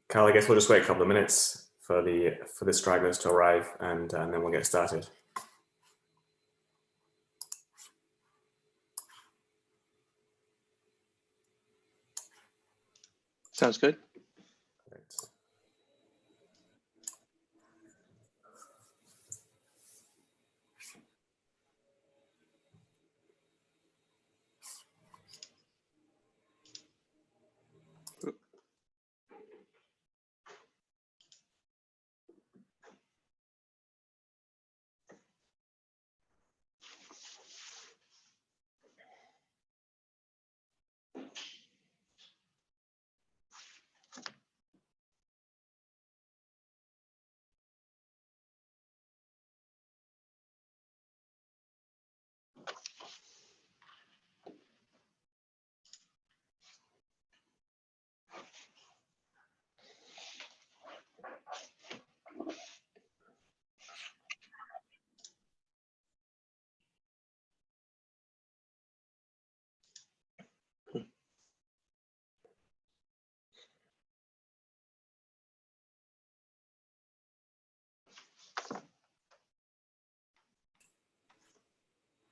Carl, I guess we'll just wait a couple of minutes for the stragglers to arrive, and then we'll get started. Sounds good. Great.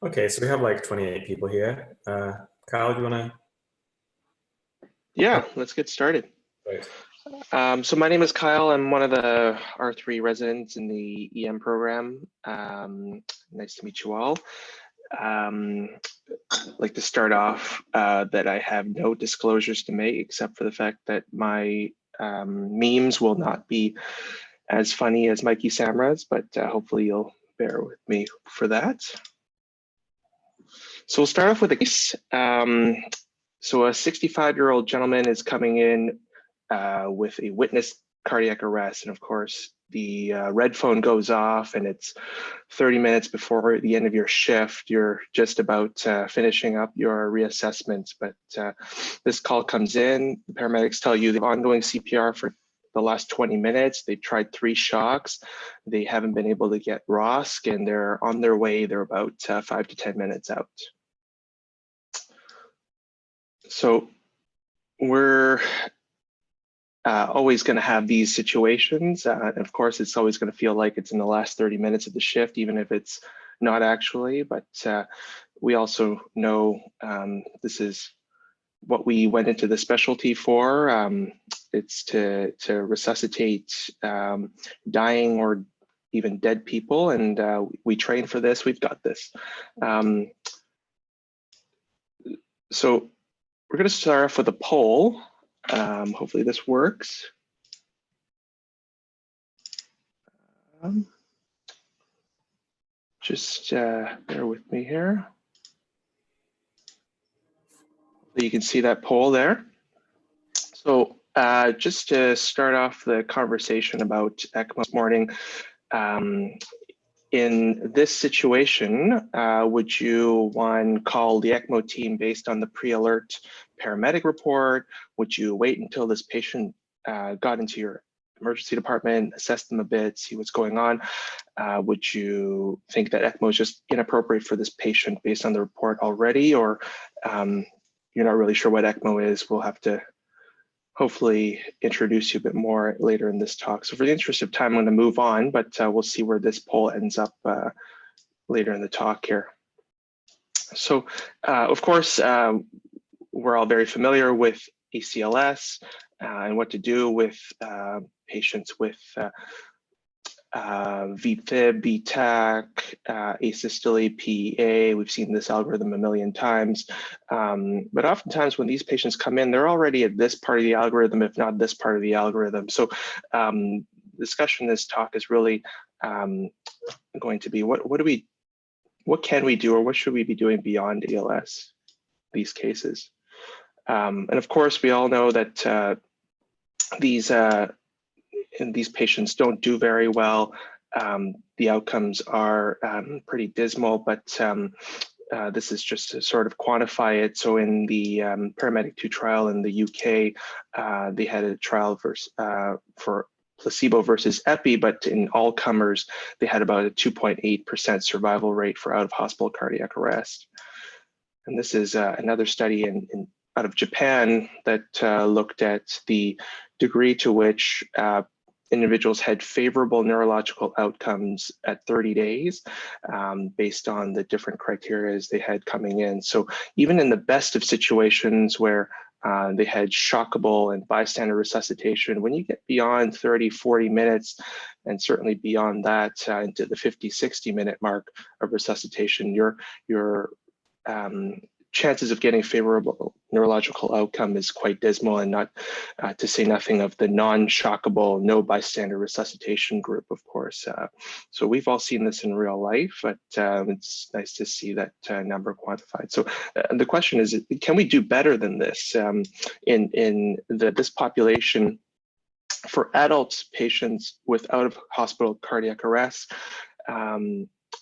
Okay, so we have like 28 people here. Kyle, do you want to? Yeah, let's get started. Great. So my name is Kyle. I'm one of the R3 residents in the EM program. Nice to meet you all. I'd like to start off that I have no disclosures to make except for the fact that my memes will not be as funny as Mikey Samra's, but hopefully you'll bear with me for that. So we'll start off with a case. So a 65-year-old gentleman is coming in with a witnessed cardiac arrest. And of course, the red phone goes off and it's 30 minutes before the end of your shift. You're just about finishing up your reassessments, but this call comes in. The paramedics tell you they have ongoing CPR for the last 20 minutes. They tried 3 shocks. They haven't been able to get ROSC and they're on their way. They're about 5 to 10 minutes out. So we're always going to have these situations. And of course, it's always going to feel like it's in the last 30 minutes of the shift, even if it's not actually. But we also know this is what we went into the specialty for. It's to resuscitate dying or even dead people. And we train for this. We've got this. So we're going to start off with a poll. Hopefully this works. Just bear with me here. You can see that poll there. So just to start off the conversation about ECMO this morning, in this situation, would you, one, call the ECMO team based on the pre-alert paramedic report? Would you wait until this patient got into your emergency department, assess them a bit, see what's going on? Would you think that ECMO is just inappropriate for this patient based on the report already, or you're not really sure what ECMO is? We'll have to hopefully introduce you a bit more later in this talk. So for the interest of time, I'm going to move on, but we'll see where this poll ends up later in the talk here. So of course, we're all very familiar with ACLS and what to do with patients with VFib, BTAC, asystole, PEA. We've seen this algorithm a million times. But oftentimes when these patients come in, they're already at this part of the algorithm, if not this part of the algorithm. So discussion in this talk is really going to be what can we do, or what should we be doing beyond ALS, these cases? And of course, we all know that these patients don't do very well. The outcomes are pretty dismal, but this is just to sort of quantify it. So in the Paramedic 2 trial in the UK, they had a trial for placebo versus epi, but in all comers, they had about a 2.8% survival rate for out-of-hospital cardiac arrest. And this is another study in of Japan that looked at the degree to which individuals had favorable neurological outcomes at 30 days based on the different criteria they had coming in. So even in the best of situations where they had shockable and bystander resuscitation, when you get beyond 30, 40 minutes, and certainly beyond that into the 50, 60-minute mark of resuscitation, your chances of getting favorable neurological outcome is quite dismal, and not to say nothing of the non-shockable, no bystander resuscitation group, of course. So we've all seen this in real life, but it's nice to see that number quantified. So the question is, can we do better than this in this population for adult patients with out-of-hospital cardiac arrest?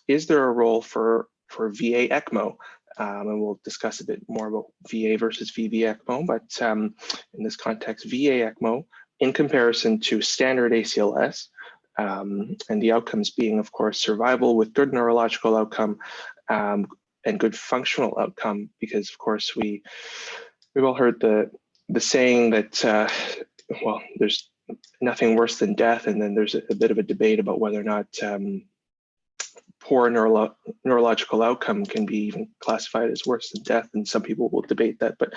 Is there a role for VA ECMO? And we'll discuss a bit more about VA versus VV ECMO, but in this context, VA ECMO in comparison to standard ACLS, and the outcomes being, of course, survival with good neurological outcome and good functional outcome, because, of course, we've all heard the saying that, well, there's nothing worse than death, and then there's a bit of a debate about whether or not poor neurological outcome can be even classified as worse than death, and some people will debate that. But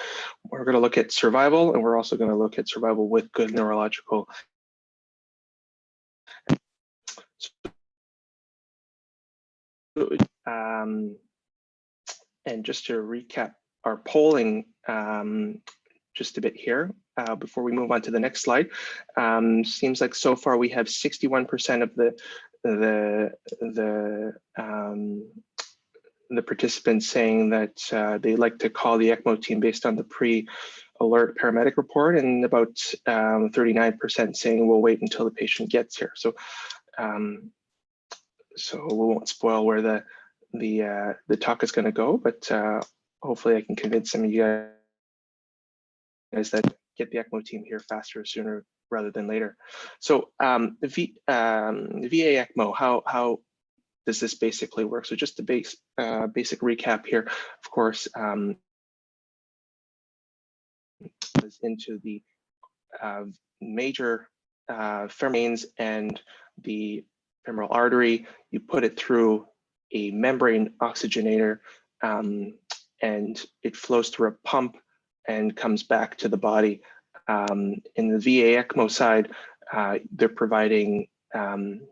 we're going to look at survival, and we're also going to look at survival with good neurological. And just to recap our polling just a bit here before we move on to the next slide. Seems like so far we have 61% of the participants saying that they like to call the ECMO team based on the pre-alert paramedic report, and about 39% saying we'll wait until the patient gets here. So so we won't spoil where the talk is going to go, but hopefully I can convince some of you guys that get the ECMO team here faster, sooner rather than later. So the VA ECMO, how does this basically work? So just a basic recap here, of course, into the major femoral and the femoral artery. You put it through a membrane oxygenator, and it flows through a pump and comes back to the body. In the VA ECMO side, they're providing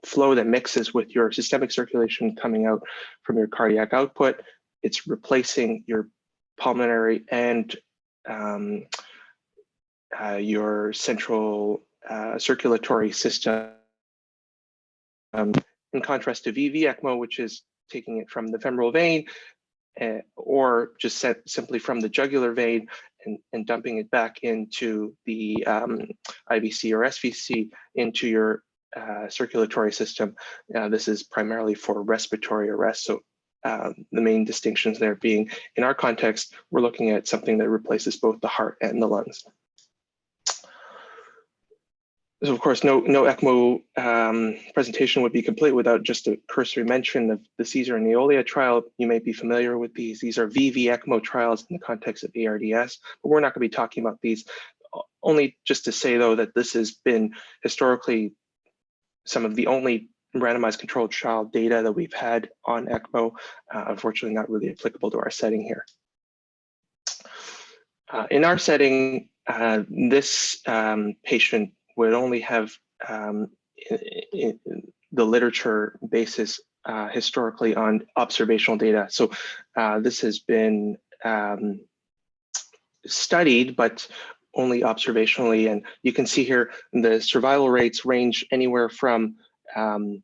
flow that mixes with your systemic circulation coming out from your cardiac output. It's replacing your pulmonary and your central circulatory system. In contrast to VV ECMO, which is taking it from the femoral vein, or just simply from the jugular vein and dumping it back into the IVC or SVC into your circulatory system. This is primarily for respiratory arrest. So the main distinctions there being, in our context, we're looking at something that replaces both the heart and the lungs. So of course, no ECMO presentation would be complete without just a cursory mention of the Caesar and Neolia trial. You may be familiar with these. These are VV ECMO trials in the context of ARDS, but we're not going to be talking about these. Only just to say, though, that this has been historically some of the only randomized controlled trial data that we've had on ECMO. Unfortunately, not really applicable to our setting here. In our setting, this patient would only have in the literature basis historically on observational data. So this has been studied, but only observationally. And you can see here the survival rates range anywhere from 7%,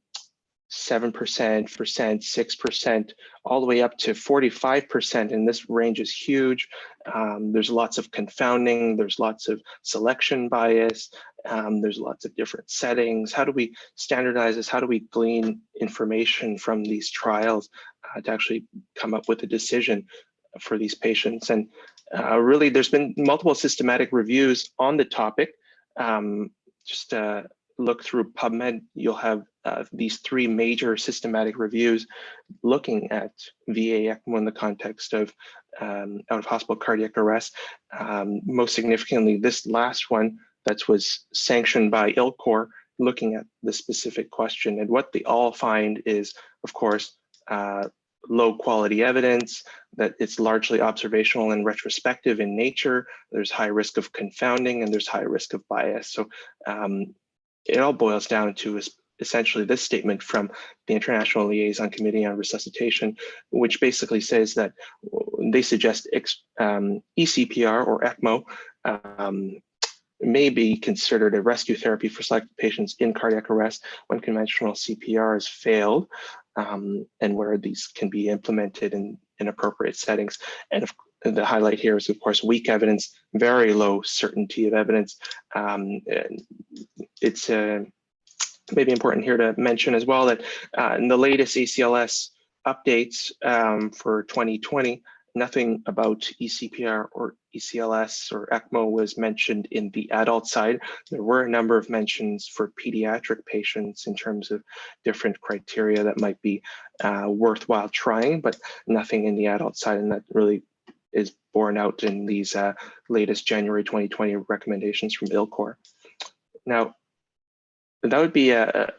6%, all the way up to 45%, and this range is huge. There's lots of confounding, there's lots of selection bias, there's lots of different settings. How do we standardize this? How do we glean information from these trials to actually come up with a decision for these patients? And really, there's been multiple systematic reviews on the topic. Just look through PubMed, you'll have these 3 major systematic reviews looking at VA ECMO in the context of out-of-hospital cardiac arrest. Most significantly, this last one that was sanctioned by ILCOR, looking at the specific question. And what they all find is, of course, low quality evidence, that it's largely observational and retrospective in nature. There's high risk of confounding and there's high risk of bias. So it all boils down to essentially this statement from the International Liaison Committee on Resuscitation, which basically says that they suggest ECPR or ECMO may be considered a rescue therapy for selected patients in cardiac arrest when conventional CPR has failed, and where these can be implemented in appropriate settings. And the highlight here is, of course, weak evidence, very low certainty of evidence. It's maybe important here to mention as well that in the latest ACLS updates for 2020, nothing about ECPR or ECLS or ECMO was mentioned in the adult side. There were a number of mentions for pediatric patients in terms of different criteria that might be worthwhile trying, but nothing in the adult side, and that really is borne out in these latest January 2020 recommendations from ILCOR. Now, that would be a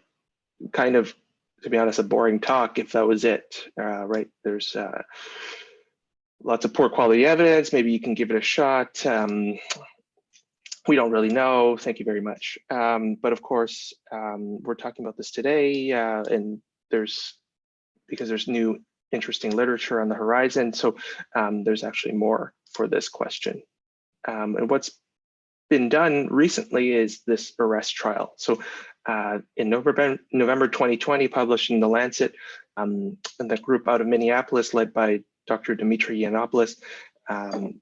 kind of, to be honest, a boring talk if that was it, right? There's lots of poor quality evidence. Maybe you can give it a shot. We don't really know. Thank you very much. But of course, we're talking about this today, and because there's new interesting literature on the horizon. So there's actually more for this question. And what's been done recently is this arrest trial. So in November 2020, published in The Lancet, and the group out of Minneapolis led by Dr. Dimitri Yiannopoulos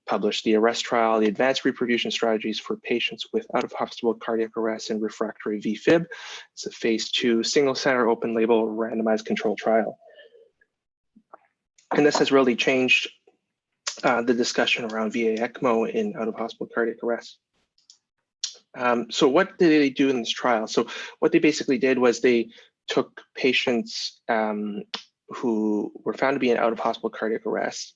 published the arrest trial, the advanced reperfusion strategies for patients with out-of-hospital cardiac arrest and refractory VFib. It's a phase 2 single center open label randomized control trial. And this has really changed the discussion around VA ECMO in out-of-hospital cardiac arrest. So what did they do in this trial? So what they basically did was they took patients who were found to be in out-of-hospital cardiac arrest.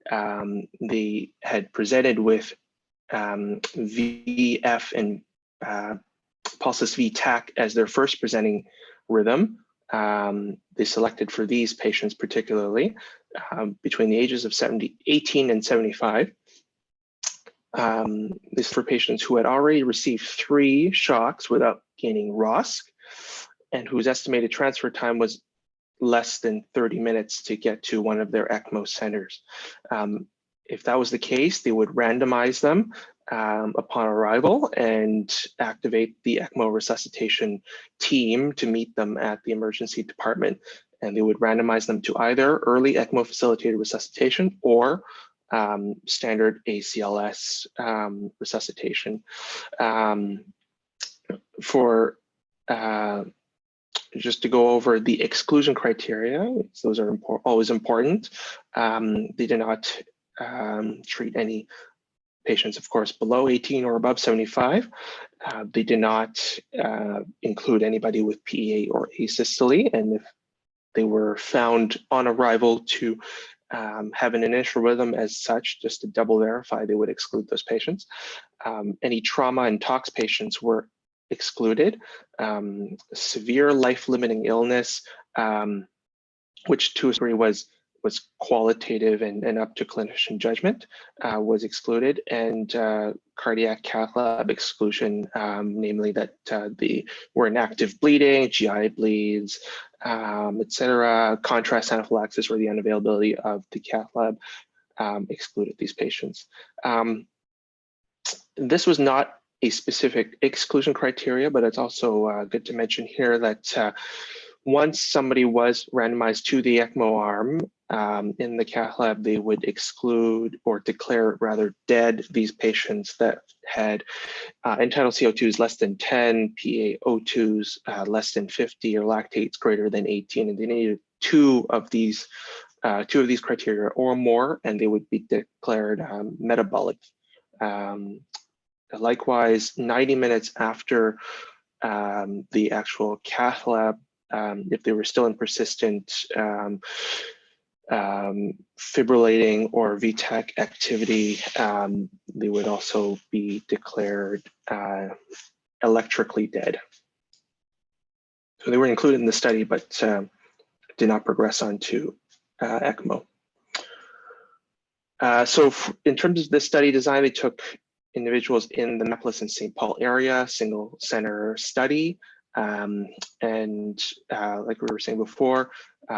They had presented with VF and pulsus V-tach as their first presenting rhythm. They selected for these patients particularly between the ages of 18 and 75. This is for patients who had already received 3 shocks without gaining ROSC, and whose estimated transfer time was less than 30 minutes to get to one of their ECMO centers. If that was the case, they would randomize them upon arrival and activate the ECMO resuscitation team to meet them at the emergency department. And they would randomize them to either early ECMO facilitated resuscitation or standard ACLS resuscitation. Just to go over the exclusion criteria, those are always important. They did not treat any patients, of course, below 18 or above 75. They did not include anybody with PEA or asystole, and if they were found on arrival to have an initial rhythm as such, just to double verify, they would exclude those patients. Any trauma and tox patients were excluded. Severe life-limiting illness, which to a degree was qualitative and up to clinician judgment, was excluded, and cardiac cath lab exclusion, namely that they were in active bleeding, GI bleeds, etc. Contrast anaphylaxis or the unavailability of the cath lab excluded these patients. This was not a specific exclusion criteria, but it's also good to mention here that once somebody was randomized to the ECMO arm in the cath lab, they would exclude or declare rather dead these patients that had end-tidal CO2s less than 10, PaO2s less than 50, or lactates greater than 18, and they needed two of these criteria or more, and they would be declared metabolic. Likewise, 90 minutes after the actual cath lab, if they were still in persistent fibrillating or VTAC activity, they would also be declared electrically dead. So they were included in the study, but did not progress on to ECMO. So in terms of this study design, they took individuals in the Minneapolis and St. Paul area, single center study. And like we were saying before,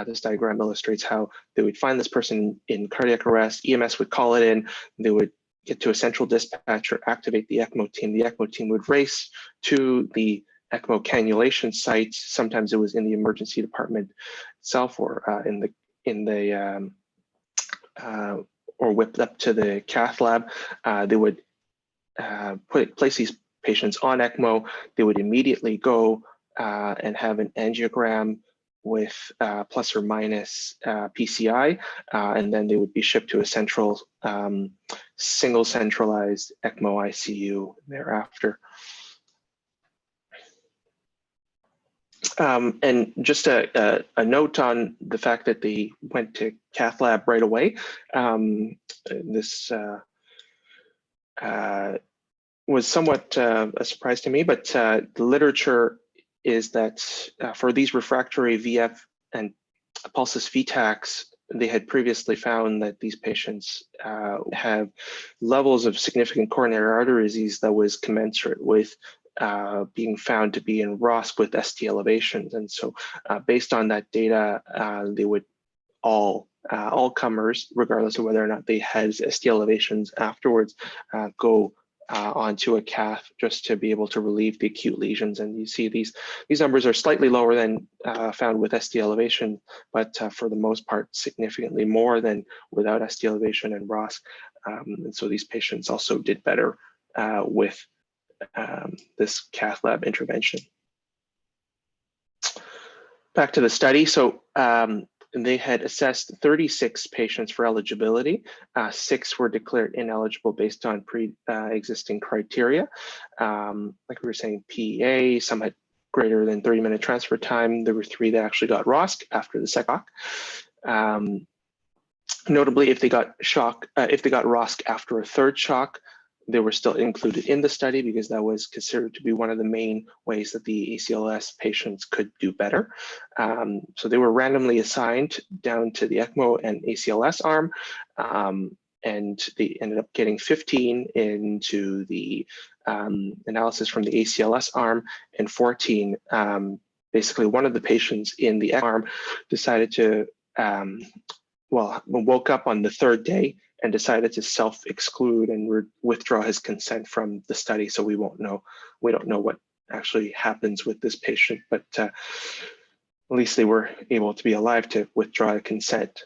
this diagram illustrates how they would find this person in cardiac arrest, EMS would call it in, they would get to a central dispatcher, activate the ECMO team. The ECMO team would race to the ECMO cannulation site. Sometimes it was in the emergency department itself, or or whipped up to the cath lab. They would place these patients on ECMO. They would immediately go and have an angiogram with plus or minus PCI, and then they would be shipped to a central, single centralized ECMO ICU thereafter. And just a note on the fact that they went to cath lab right away. This was somewhat a surprise to me, but the literature is that for these refractory VF and pulsus VTACs, they had previously found that these patients have levels of significant coronary artery disease that was commensurate with being found to be in ROSC with ST elevations. And so based on that data, they would all comers, regardless of whether or not they had ST elevations afterwards, go onto a cath just to be able to relieve the acute lesions. And you see these numbers are slightly lower than found with ST elevation, but for the most part, significantly more than without ST elevation and ROSC. And so these patients also did better with this cath lab intervention. Back to the study. So they had assessed 36 patients for eligibility. 6 were declared ineligible based on pre-existing criteria. Like we were saying, PEA, some had greater than 30-minute transfer time. There were 3 that actually got ROSC after the second shock. Notably, if they got ROSC after a third shock, they were still included in the study because that was considered to be one of the main ways that the ACLS patients could do better. So they were randomly assigned down to the ECMO and ACLS arm, and they ended up getting 15 into the analysis from the ACLS arm, and 14, basically one of the patients in the arm decided to, woke up on the 3rd day and decided to self-exclude and withdraw his consent from the study. So we don't know what actually happens with this patient, but at least they were able to be alive to withdraw a consent.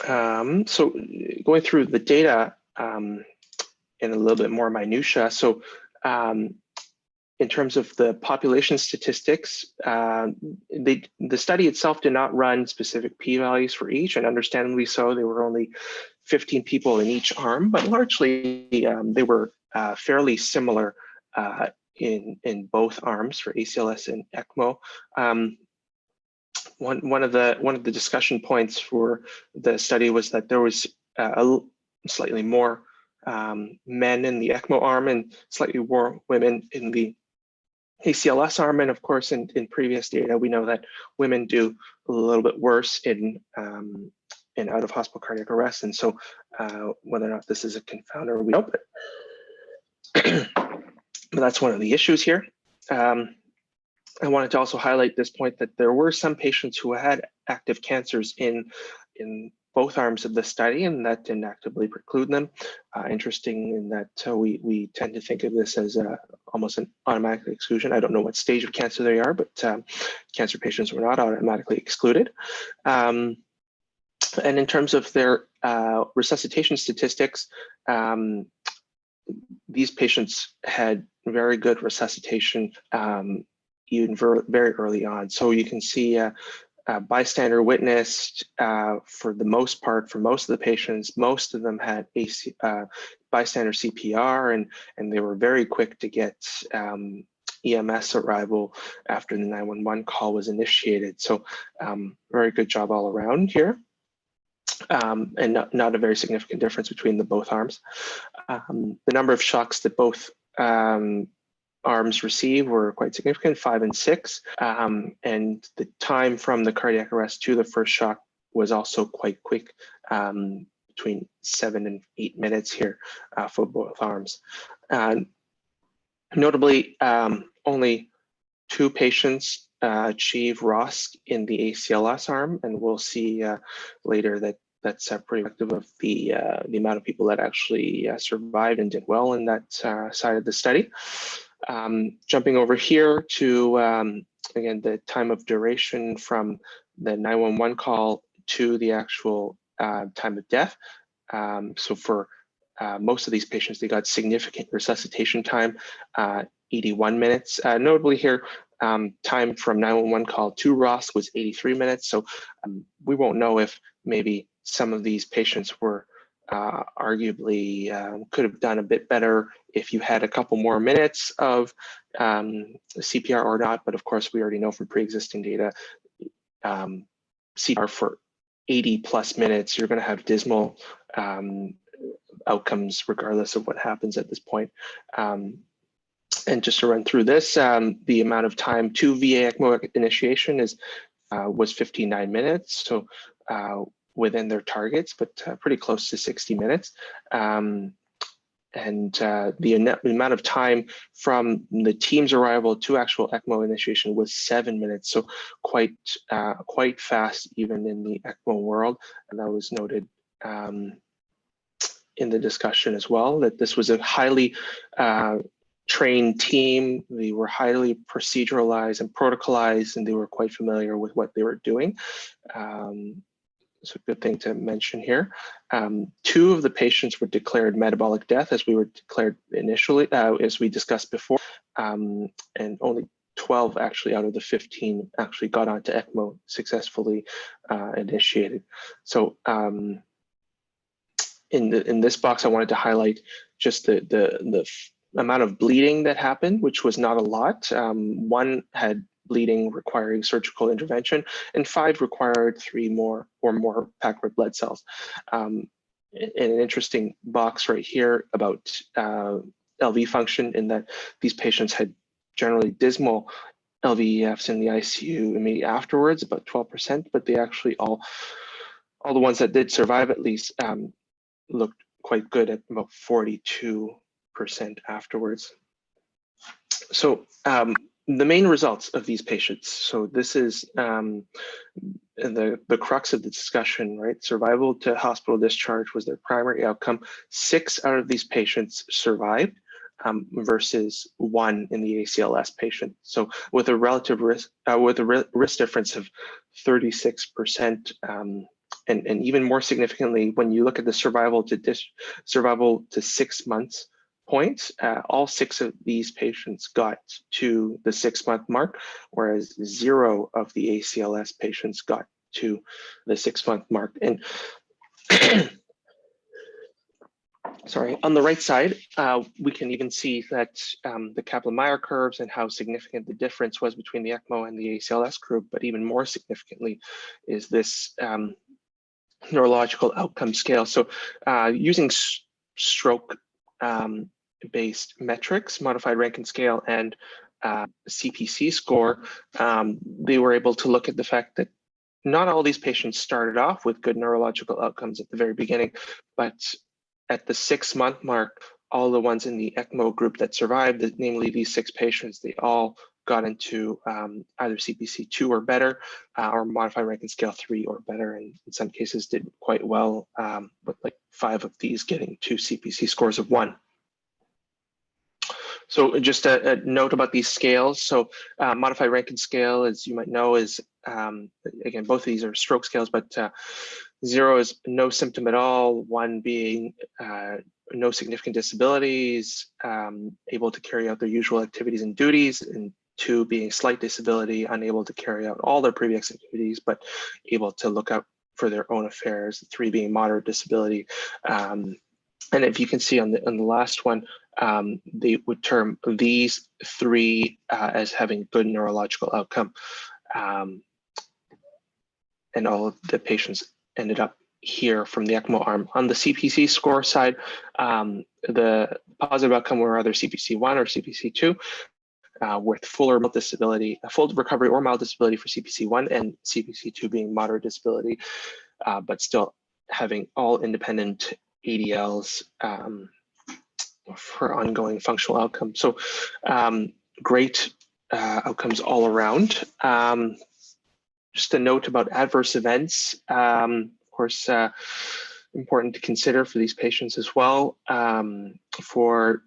So going through the data in a little bit more minutia. So in terms of the population statistics, the study itself did not run specific p-values for each, and understandably so. There were only 15 people in each arm, but largely they were fairly similar in both arms for ACLS and ECMO. One of the discussion points for the study was that there was slightly more men in the ECMO arm and slightly more women in the ACLS arm. And of course, in previous data, we know that women do a little bit worse in out of hospital cardiac arrest. And so whether or not this is a confounder, we don't, but that's one of the issues here. I wanted to also highlight this point that there were some patients who had active cancers in both arms of the study, and that didn't actively preclude them. Interesting in that we tend to think of this as almost an automatic exclusion. I don't know what stage of cancer they are, but cancer patients were not automatically excluded. And in terms of their resuscitation statistics, these patients had very good resuscitation even very early on. So you can see bystander witnessed for the most part, for most of the patients. Most of them had bystander CPR, and they were very quick to get EMS arrival after the 911 call was initiated. So very good job all around here. And not a very significant difference between the both arms. The number of shocks that both arms received were quite significant, 5 and 6. And the time from the cardiac arrest to the first shock was also quite quick, between 7 and 8 minutes here for both arms. Notably, only 2 patients achieve ROSC in the ACLS arm, and we'll see later that that's pretty reflective of the amount of people that actually survived and did well in that side of the study. Jumping over here to, again, the time of duration from the 911 call to the actual time of death. So for most of these patients, they got significant resuscitation time, 81 minutes. Notably here, time from 911 call to ROSC was 83 minutes. So we won't know if maybe some of these patients were arguably could have done a bit better if you had a couple more minutes of CPR or not. But of course, we already know from pre-existing data, CPR for 80+ minutes, you're going to have dismal outcomes regardless of what happens at this point. And just to run through this, the amount of time to VA ECMO initiation was 59 minutes. So within their targets, but pretty close to 60 minutes. And the amount of time from the team's arrival to actual ECMO initiation was 7 minutes. So quite fast, even in the ECMO world. And that was noted in the discussion as well, that this was a highly trained team. They were highly proceduralized and protocolized, and they were quite familiar with what they were doing. So a good thing to mention here. 2 of the patients were declared metabolic death, as we were declared initially, as we discussed before, and only 12 actually out of the 15 actually got onto ECMO successfully initiated. So in this box, I wanted to highlight just the amount of bleeding that happened, which was not a lot. 1 had bleeding requiring surgical intervention, and 5 required 3 more or more packed red blood cells. And an interesting box right here about LV function, in that these patients had generally dismal LVEFs in the ICU immediately afterwards, about 12%, but they actually all the ones that did survive at least looked quite good at about 42% afterwards. So the main results of these patients. So this is the crux of the discussion, right? Survival to hospital discharge was their primary outcome. 6 out of these patients survived versus 1 in the ACLS patient. So with a relative risk, risk difference of 36%, and even more significantly, when you look at the survival to 6 months points, all 6 of these patients got to the 6-month mark, whereas 0 of the ACLS patients got to the 6-month mark. And sorry, on the right side, we can even see that the Kaplan-Meier curves and how significant the difference was between the ECMO and the ACLS group, but even more significantly is this neurological outcome scale. So using stroke based metrics, modified Rankin scale, and CPC score, they were able to look at the fact that not all these patients started off with good neurological outcomes at the very beginning, but at the 6-month mark, all the ones in the ECMO group that survived, namely these 6 patients, they all got into either CPC 2 or better, or modified Rankin scale 3 or better, and in some cases did quite well, with like 5 of these getting to CPC scores of 1. So just a note about these scales. So modified Rankin scale, as you might know, is, again, both of these are stroke scales, but 0 is no symptom at all, 1 being no significant disabilities, able to carry out their usual activities and duties, and 2 being slight disability, unable to carry out all their previous activities, but able to look out for their own affairs, 3 being moderate disability. And if you can see on the last one, they would term these 3 as having good neurological outcome. And all of the patients ended up here from the ECMO arm. On the CPC score side, the positive outcome were either CPC-1 or CPC-2, with full or mild disability, full recovery or mild disability for CPC-1, and CPC-2 being moderate disability, but still having all independent ADLs for ongoing functional outcomes. So great outcomes all around. Just a note about adverse events, of course, important to consider for these patients as well. For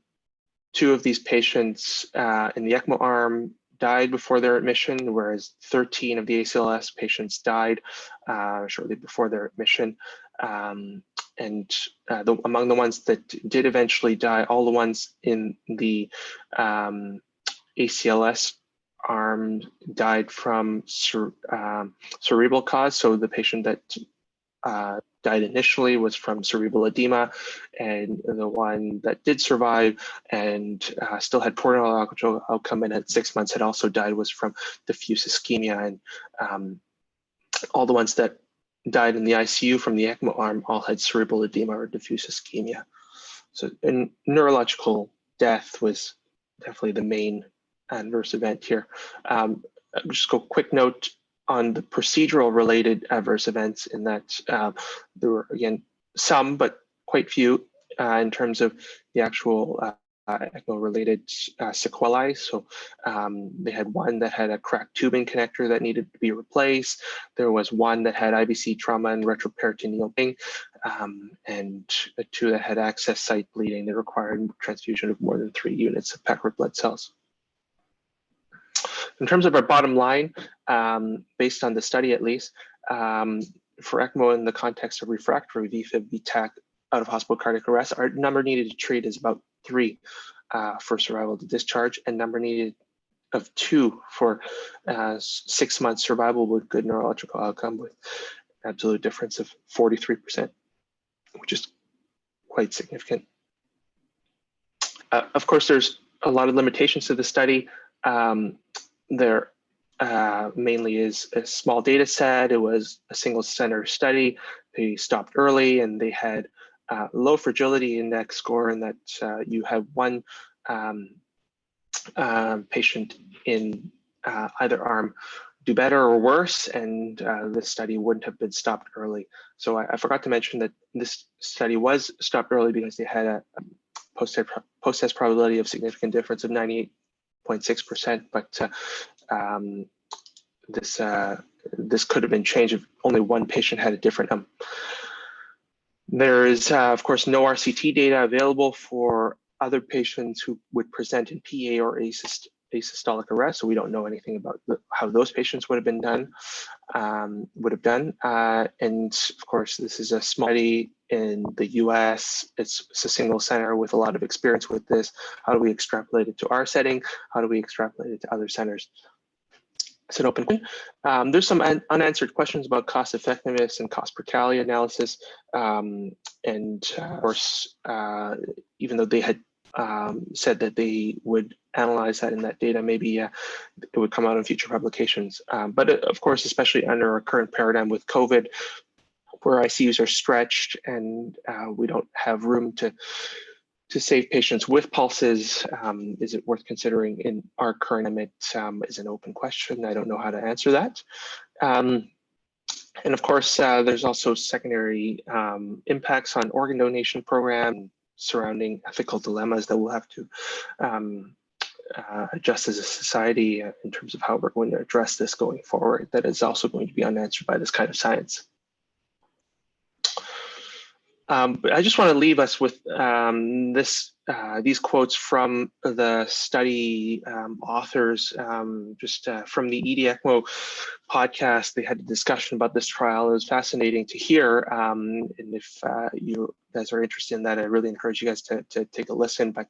2 of these patients in the ECMO arm died before their admission, whereas 13 of the ACLS patients died shortly before their admission. And among the ones that did eventually die, all the ones in the ACLS arm died from cerebral cause. So the patient that died initially was from cerebral edema, and the one that did survive and still had poor neurological outcome and at 6 months had also died was from diffuse ischemia. And all the ones that died in the ICU from the ECMO arm all had cerebral edema or diffuse ischemia. So neurological death was definitely the main adverse event here. Just a quick note on the procedural related adverse events in that there were, again, some, but quite few in terms of the actual ECMO related sequelae. So they had one that had a cracked tubing connector that needed to be replaced. There was one that had IVC trauma and retroperitoneal pain, and 2 that had access site bleeding that required transfusion of more than 3 units of Packard blood cells. In terms of our bottom line, based on the study at least, for ECMO in the context of refractory VFib, VTAC, out of hospital cardiac arrest, our number needed to treat is about 3 for survival to discharge, and number needed of 2 for 6 months survival with good neurological outcome, with absolute difference of 43%, which is quite significant. Of course, there's a lot of limitations to the study. There mainly is a small data set. It was a single center study. They stopped early and they had low fragility index score, and that you have one patient in either arm do better or worse, and this study wouldn't have been stopped early. So I forgot to mention that this study was stopped early because they had a post-test probability of significant difference of 98.6%, but this could have been changed if only one patient had a different. There is, of course, no RCT data available for other patients who would present in PA or asystolic arrest, so we don't know anything about how those patients would have been done, and of course, this is a small study in the US. It's a single center with a lot of experience with this. How do we extrapolate it to our setting? How do we extrapolate it to other centers? It's an open question. There's some unanswered questions about cost effectiveness and cost per tally analysis. And of course, even though they had said that they would analyze that in that data, maybe it would come out in future publications. But of course, especially under our current paradigm with COVID, where ICUs are stretched and we don't have room to save patients with pulses, is it worth considering in our current limit is an open question. I don't know how to answer that. And of course, there's also secondary impacts on organ donation program surrounding ethical dilemmas that we'll have to adjust as a society in terms of how we're going to address this going forward. That is also going to be unanswered by this kind of science. But I just want to leave us with this these quotes from the study authors, just from the ED-ECMO podcast. They had a discussion about this trial. It was fascinating to hear. And if you guys are interested in that, I really encourage you guys to take a listen. But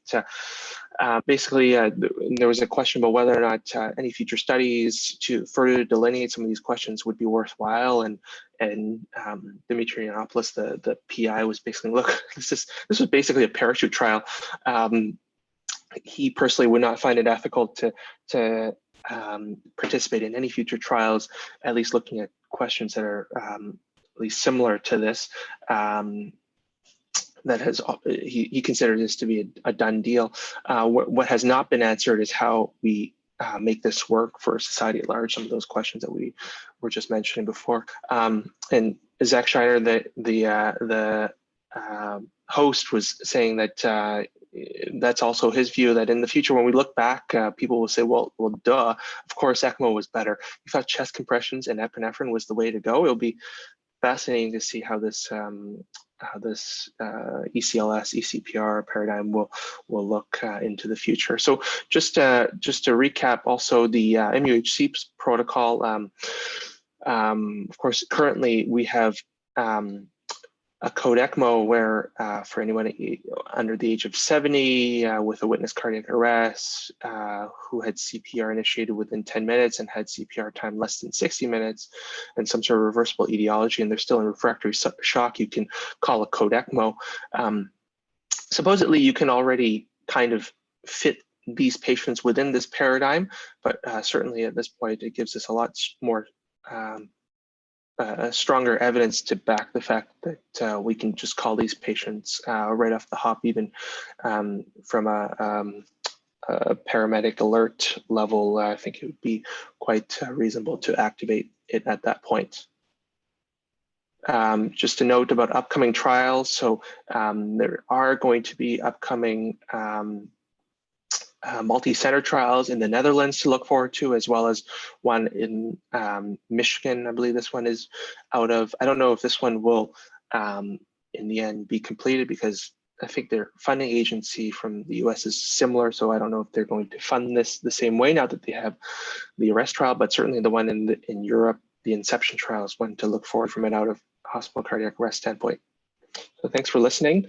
basically, there was a question about whether or not any future studies to further delineate some of these questions would be worthwhile. And Dimitri Yiannopoulos, the PI, was basically, look, this was basically a parachute trial. He personally would not find it ethical to participate in any future trials, at least looking at questions that are at least similar to this. That has, he considered this to be a done deal. What has not been answered is how we make this work for society at large. Some of those questions that we were just mentioning before. And Zach Schneider, the host, was saying that that's also his view, that in the future, when we look back, people will say, well, duh, of course, ECMO was better. We thought chest compressions and epinephrine was the way to go. It'll be fascinating to see how this ECLS, ECPR paradigm will look into the future. So just to recap, also the MUHC protocol. Of course, currently we have a code ECMO where for anyone under the age of 70 with a witness cardiac arrest who had CPR initiated within 10 minutes and had CPR time less than 60 minutes and some sort of reversible etiology, and they're still in refractory shock, you can call a code ECMO. Supposedly, you can already kind of fit these patients within this paradigm, but certainly at this point, it gives us a lot more stronger evidence to back the fact that we can just call these patients right off the hop, even from a paramedic alert level. I think it would be quite reasonable to activate it at that point. Just a note about upcoming trials. So there are going to be upcoming multi-center trials in the Netherlands to look forward to, as well as one in Michigan. I believe this one is out of, I don't know if this one will in the end be completed, because I think their funding agency from the US is similar. So I don't know if they're going to fund this the same way now that they have the arrest trial, but certainly the one in Europe, the Inception trial, is one to look forward from an out of hospital cardiac arrest standpoint. So thanks for listening.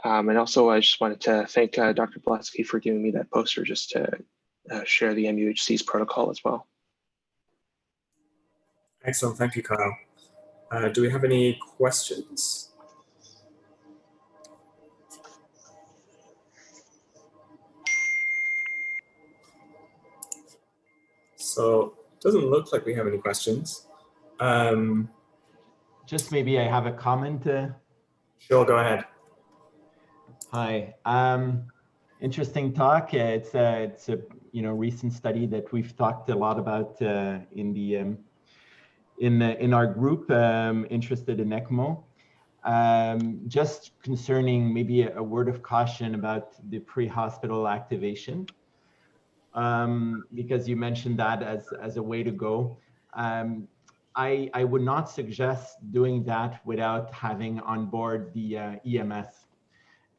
And also, I just wanted to thank Dr. Bletsky for giving me that poster just to share the MUHC's protocol as well. Excellent, thank you, Kyle. Do we have any questions? So it doesn't look like we have any questions. Just maybe I have a comment. Sure, go ahead. Hi, interesting talk. It's a recent study that we've talked a lot about in our group interested in ECMO. Just concerning maybe a word of caution about the pre-hospital activation, because you mentioned that as a way to go. I would not suggest doing that without having on board the EMS.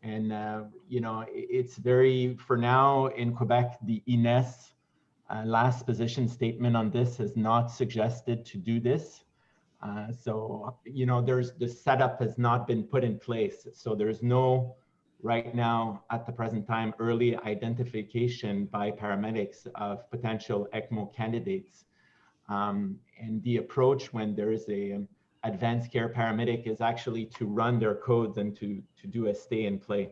And, it's very, for now in Quebec, the INES last position statement on this has not suggested to do this. So, the setup has not been put in place. So there's no, right now, at the present time, early identification by paramedics of potential ECMO candidates. And the approach when there is a advanced care paramedic is actually to run their codes and to do a stay and play.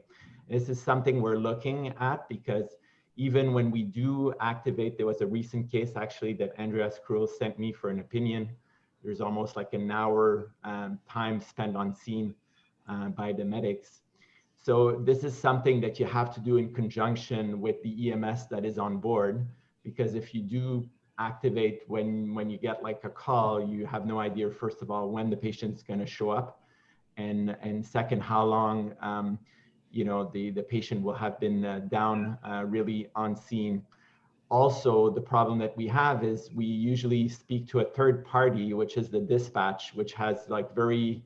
This is something we're looking at, because even when we do activate, there was a recent case actually that Andreas Krull sent me for an opinion. There's almost like an hour time spent on scene by the medics. So this is something that you have to do in conjunction with the EMS that is on board, because if you do activate when you get like a call, you have no idea, first of all, when the patient's going to show up, and second, how long the patient will have been down really on scene. Also, the problem that we have is we usually speak to a third party, which is the dispatch, which has like very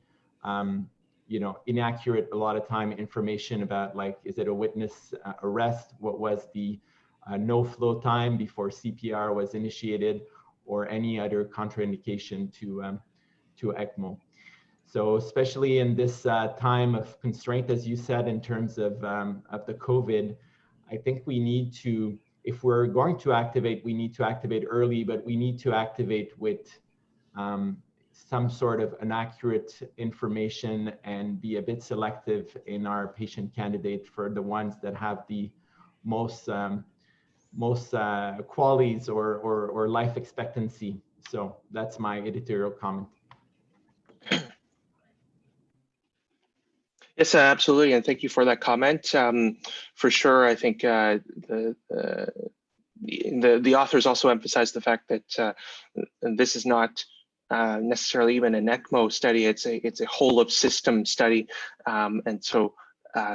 inaccurate a lot of time information about, like, is it a witness arrest? What was the no flow time before CPR was initiated, or any other contraindication to ECMO. So especially in this time of constraint, as you said, in terms of the COVID, I think we need to, if we're going to activate, we need to activate early, but we need to activate with some sort of inaccurate information and be a bit selective in our patient candidate for the ones that have the most qualities or life expectancy. So that's my editorial comment. Yes, absolutely, and thank you for that comment. For sure, I think the authors also emphasized the fact that this is not necessarily even an ECMO study. It's a whole of system study, and so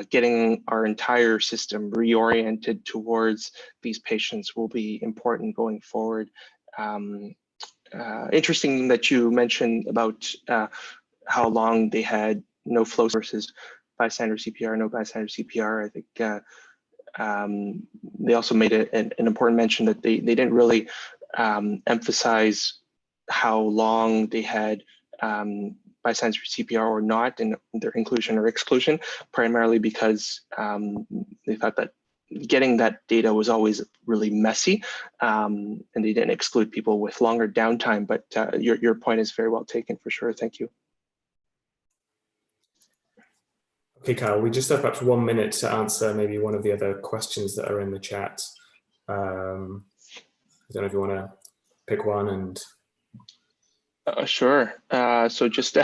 getting our entire system reoriented towards these patients will be important going forward. Interesting that you mentioned about how long they had no flow versus bystander CPR, no bystander CPR. I think they also made an important mention that they didn't really emphasize how long they had bystander CPR or not in their inclusion or exclusion, primarily because they thought that getting that data was always really messy, and they didn't exclude people with longer downtime. But your point is very well taken, for sure. Thank you. Okay, Kyle, we just have perhaps 1 minute to answer maybe one of the other questions that are in the chat. I don't know if you want to pick one and... Sure. So just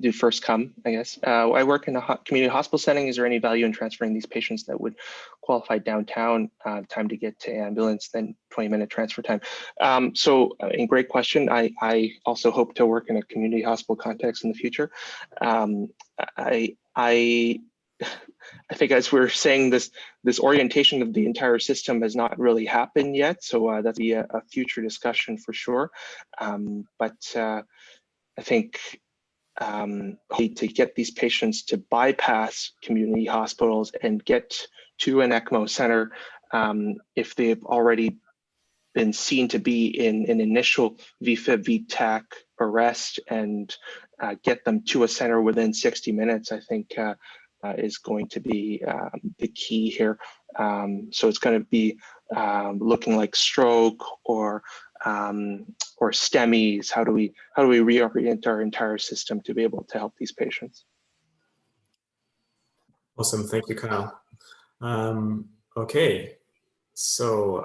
do first come, I guess. I work in a community hospital setting. Is there any value in transferring these patients that would qualify downtown, time to get to ambulance, then 20-minute transfer time? Great question. I also hope to work in a community hospital context in the future. I think, as we're saying, this orientation of the entire system has not really happened yet, so that'll be a future discussion for sure. But I think to get these patients to bypass community hospitals and get to an ECMO center, if they've already been seen to be in an initial VFib, VTAC arrest, and get them to a center within 60 minutes, I think is going to be the key here. So it's going to be looking like stroke or STEMIs. How do we reorient our entire system to be able to help these patients? Awesome, thank you, Kyle. Okay, so